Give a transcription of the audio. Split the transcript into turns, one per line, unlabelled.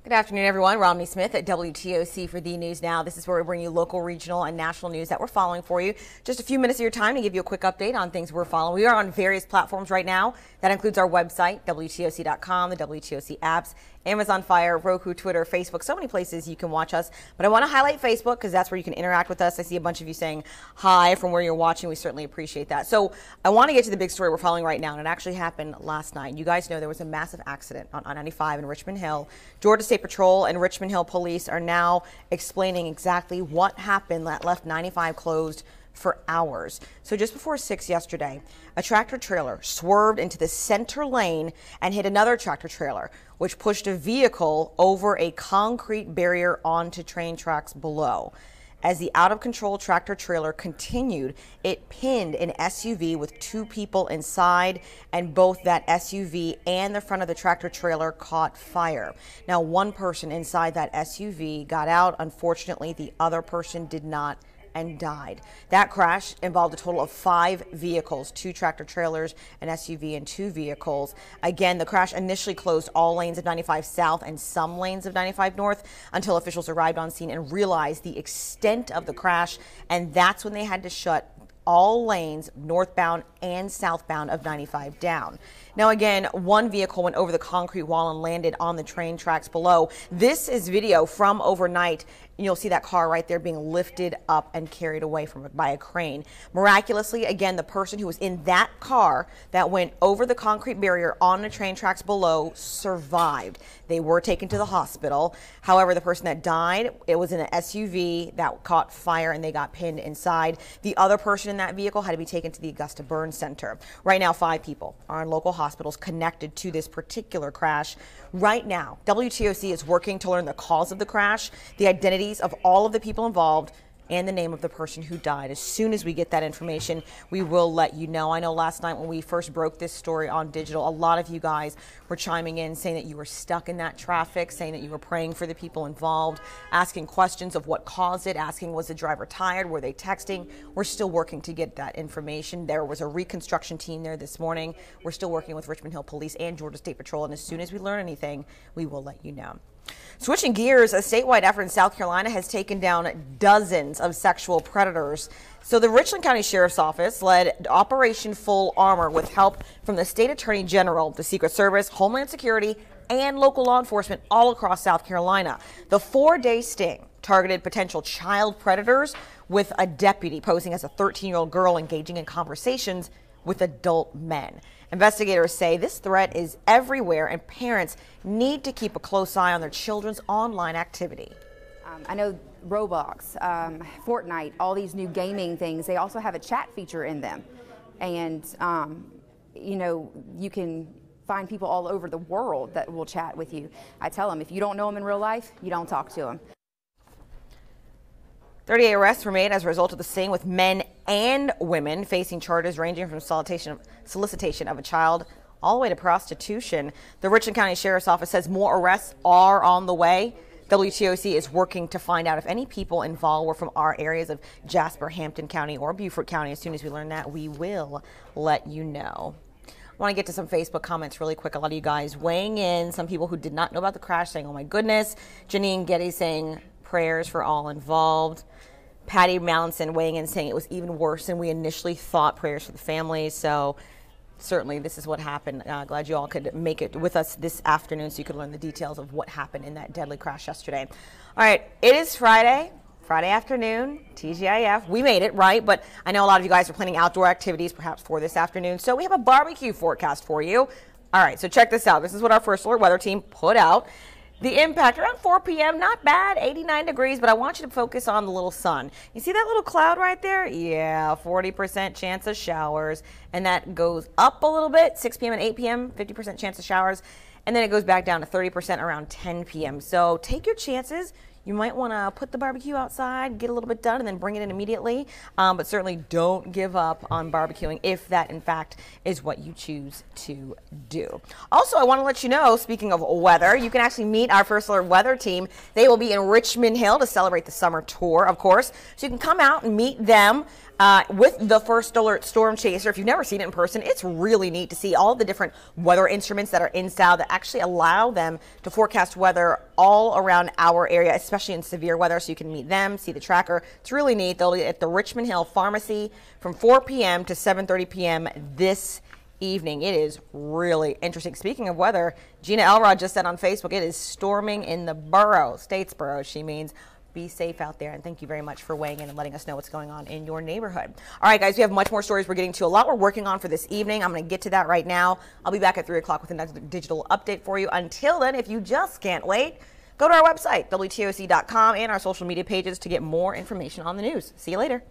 Good afternoon, everyone. Romney Smith at WTOC for the News Now. This is where we bring you local, regional, and national news that we're following for you. Just a few minutes of your time to give you a quick update on things we're following. We are on various platforms right now. That includes our website, WTOC.com, the WTOC apps, Amazon Fire, Roku, Twitter, Facebook, so many places you can watch us. But I want to highlight Facebook because that's where you can interact with us. I see a bunch of you saying hi from where you're watching. We certainly appreciate that. So I want to get to the big story we're following right now, and it actually happened last night. You guys know there was a massive accident on I-95 in Richmond Hill. Georgia State Patrol and Richmond Hill Police are now explaining exactly what happened that left 95 closed for hours. So just before 6 yesterday, a tractor trailer swerved into the center lane and hit another tractor trailer, which pushed a vehicle over a concrete barrier onto train tracks below. As the out-of-control tractor trailer continued, it pinned an SUV with two people inside, and both that SUV and the front of the tractor trailer caught fire. Now, one person inside that SUV got out. Unfortunately, the other person did not and died. That crash involved a total of 5 vehicles, 2 tractor trailers, an SUV, and 2 vehicles. Again, the crash initially closed all lanes of 95 South and some lanes of 95 North until officials arrived on scene and realized the extent of the crash, and that's when they had to shut all lanes northbound and southbound of 95 down. Now again, one vehicle went over the concrete wall and landed on the train tracks below. This is video from overnight. You'll see that car right there being lifted up and carried away by a crane. Miraculously, again, the person who was in that car that went over the concrete barrier on the train tracks below survived. They were taken to the hospital. However, the person that died, it was in an SUV that caught fire and they got pinned inside. The other person in that vehicle had to be taken to the Augusta Burn Center. Right now, 5 people are in local hospitals connected to this particular crash. Right now, WTOC is working to learn the cause of the crash, the identities of all of the people involved, and the name of the person who died. As soon as we get that information, we will let you know. I know last night when we first broke this story on digital, a lot of you guys were chiming in saying that you were stuck in that traffic, saying that you were praying for the people involved, asking questions of what caused it, asking was the driver tired, were they texting? We're still working to get that information. There was a reconstruction team there this morning. We're still working with Richmond Hill Police and Georgia State Patrol, and as soon as we learn anything, we will let you know. Switching gears, a statewide effort in South Carolina has taken down dozens of sexual predators. So the Richland County Sheriff's Office led Operation Full Armor with help from the State Attorney General, the Secret Service, Homeland Security, and local law enforcement all across South Carolina. The 4-day sting targeted potential child predators, with a deputy posing as a 13-year-old girl engaging in conversations with adult men. Investigators say this threat is everywhere and parents need to keep a close eye on their children's online activity.
I know Roblox, Fortnite, all these new gaming things, they also have a chat feature in them. And, you know, you can find people all over the world that will chat with you. I tell them, if you don't know them in real life, you don't talk to them.
38 arrests were made as a result of the sting, with men and women facing charges ranging from solicitation of a child all the way to prostitution. The Richland County Sheriff's Office says more arrests are on the way. WTOC is working to find out if any people involved were from our areas of Jasper, Hampton County, or Beaufort County. As soon as we learn that, we will let you know. I want to get to some Facebook comments really quick. A lot of you guys weighing in. Some people who did not know about the crash saying, oh my goodness. Janine Getty saying prayers for all involved. Patty Mallinson weighing in saying it was even worse than we initially thought, prayers for the families. So certainly this is what happened. Glad you all could make it with us this afternoon so you could learn the details of what happened in that deadly crash yesterday. All right, it is Friday afternoon, TGIF. We made it, right? But I know a lot of you guys are planning outdoor activities perhaps for this afternoon. So we have a barbecue forecast for you. All right, so check this out. This is what our First Alert weather team put out. The impact around 4 p.m., not bad, 89 degrees, but I want you to focus on the little sun. You see that little cloud right there? Yeah, 40% chance of showers, and that goes up a little bit, 6 p.m. and 8 p.m., 50% chance of showers, and then it goes back down to 30% around 10 p.m. So take your chances. You might want to put the barbecue outside, get a little bit done, and then bring it in immediately. But certainly don't give up on barbecuing if that, in fact, is what you choose to do. Also, I want to let you know, speaking of weather, you can actually meet our First Alert weather team. They will be in Richmond Hill to celebrate the summer tour, of course. So you can come out and meet them. with the First Alert Storm Chaser. If you've never seen it in person, it's really neat to see all the different weather instruments that are in style that actually allow them to forecast weather all around our area, especially in severe weather, so you can meet them, see the tracker. It's really neat. They'll be at the Richmond Hill Pharmacy from 4 p.m. to 7:30 p.m. this evening. It is really interesting. Speaking of weather, Gina Elrod just said on Facebook, it is storming in the borough, Statesboro, she means. Be safe out there, and thank you very much for weighing in and letting us know what's going on in your neighborhood. All right, guys, we have much more stories we're getting to. A lot we're working on for this evening. I'm going to get to that right now. I'll be back at 3 o'clock with another digital update for you. Until then, if you just can't wait, go to our website, WTOC.com, and our social media pages to get more information on the news. See you later.